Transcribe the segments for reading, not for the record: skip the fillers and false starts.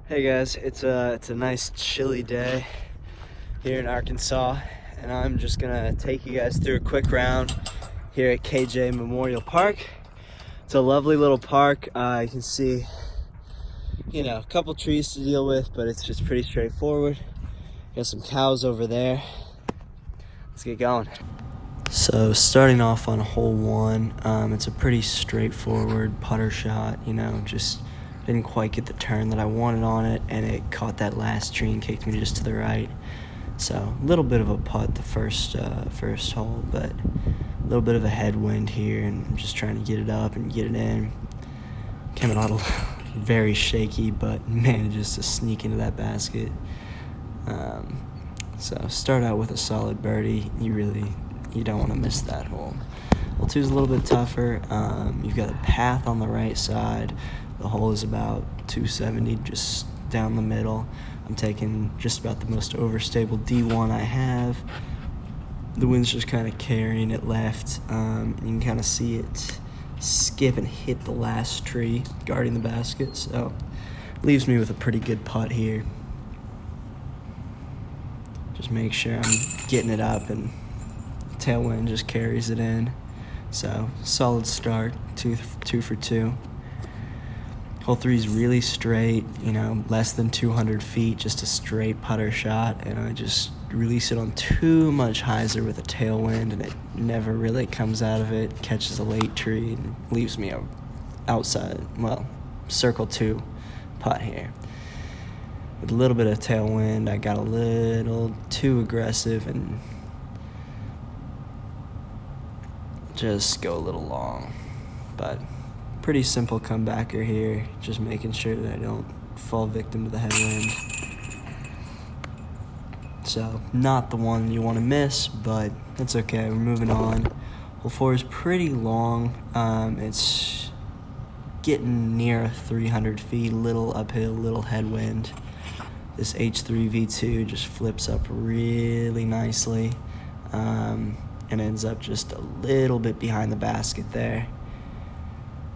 Hey guys, it's a nice chilly day here in Arkansas, and I'm just gonna take you guys through a quick round here at KJ Memorial Park. It's a lovely little park. You can see, a couple trees to deal with, but it's just pretty straightforward. Got some cows over there. Let's get going. So starting off on hole one, it's a pretty straightforward putter shot, just didn't quite get the turn that I wanted on it, and it caught that last tree and kicked me just to the right. So a little bit of a putt the first hole, but a little bit of a headwind here, and I'm just trying to get it up and get it in. Came out very shaky, but manages to sneak into that basket. So start out with a solid birdie. You don't want to miss that hole. Hole two is a little bit tougher. You've got a path on the right side. The hole is about 270, just down the middle. I'm taking just about the most overstable D1 I have. The wind's just kind of carrying it left. You can kind of see it skip and hit the last tree guarding the basket, so leaves me with a pretty good putt here. Just make sure I'm getting it up, and tailwind just carries it in. So solid start, two for two. Hole three is really straight, less than 200 feet, just a straight putter shot, and I just release it on too much hyzer with a tailwind, and it never really comes out of it, catches a late tree, and leaves me outside, circle two putt here. With a little bit of tailwind, I got a little too aggressive and just go a little long, but pretty simple comebacker here, just making sure that I don't fall victim to the headwind. So not the one you want to miss, but that's okay, we're moving on. Hole four is pretty long. It's getting near 300 feet, little uphill, little headwind. This H3 V2 just flips up really nicely, and ends up just a little bit behind the basket there.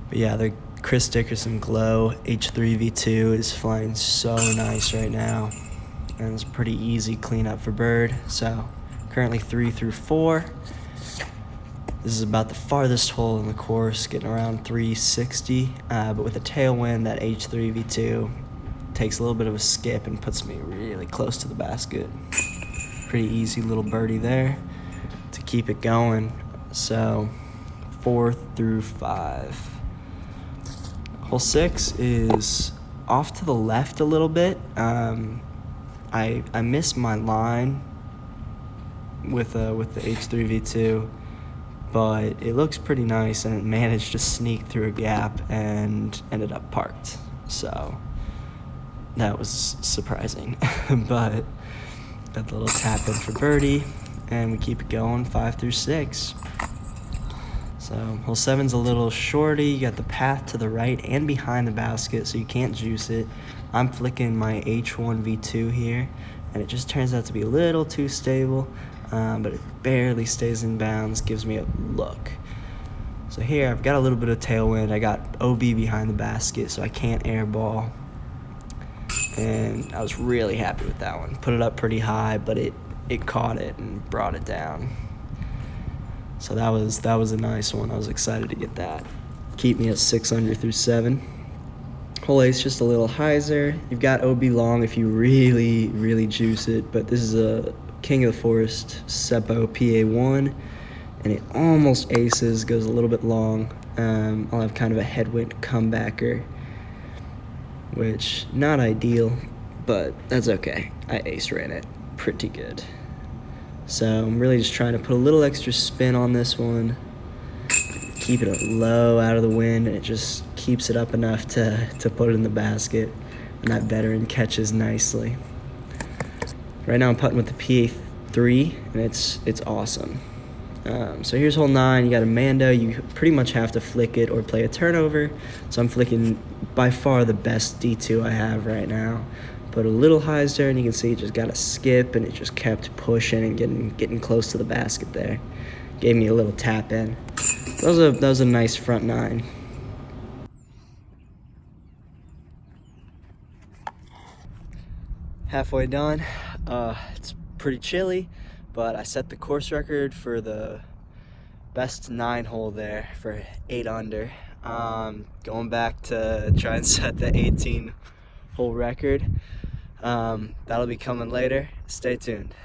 But yeah, the Chris Dickerson Glow H3 V2 is flying so nice right now, and it's a pretty easy cleanup for bird. So currently 3 through 4. This is about the farthest hole in the course, getting around 360, but with a tailwind, that H3 V2 takes a little bit of a skip and puts me really close to the basket. Pretty easy little birdie there to keep it going. So 4 through 5. Hole 6 is off to the left a little bit. I missed my line with the H3 V2, but it looks pretty nice, and it managed to sneak through a gap and ended up parked. So that was surprising, but got the little tap in for birdie, and we keep it going 5 through 6. So hole 7's a little shorty. You got the path to the right and behind the basket, so you can't juice it. I'm flicking my H1 V2 here, and it just turns out to be a little too stable, but it barely stays in bounds, gives me a look. So here I've got a little bit of tailwind. I got OB behind the basket, so I can't airball, and I was really happy with that one. Put it up pretty high, but it caught it and brought it down. So that was a nice one. I was excited to get that. Keep me at 6 under through 7. Hole 8's just a little hyzer. You've got OB long if you really, really juice it, but this is a King of the Forest Seppo PA1, and it almost aces, goes a little bit long. I'll have kind of a headwind comebacker, which not ideal, but that's okay. I ace ran it pretty good. So I'm really just trying to put a little extra spin on this one, keep it low out of the wind, and it just keeps it up enough to put it in the basket, and that veteran catches nicely. Right now I'm putting with the PA3, and it's awesome. So here's hole 9. You got a Mando. You pretty much have to flick it or play a turnover, so I'm flicking by far the best D2 I have right now. Put a little hyzer, and you can see it just got a skip, and it just kept pushing and getting close to the basket there. Gave me a little tap in. That was a nice front 9. halfway done. It's pretty chilly, but I set the course record for the best 9 hole there for 8 under. Going back to try and set the 18 hole record. That'll be coming later. Stay tuned.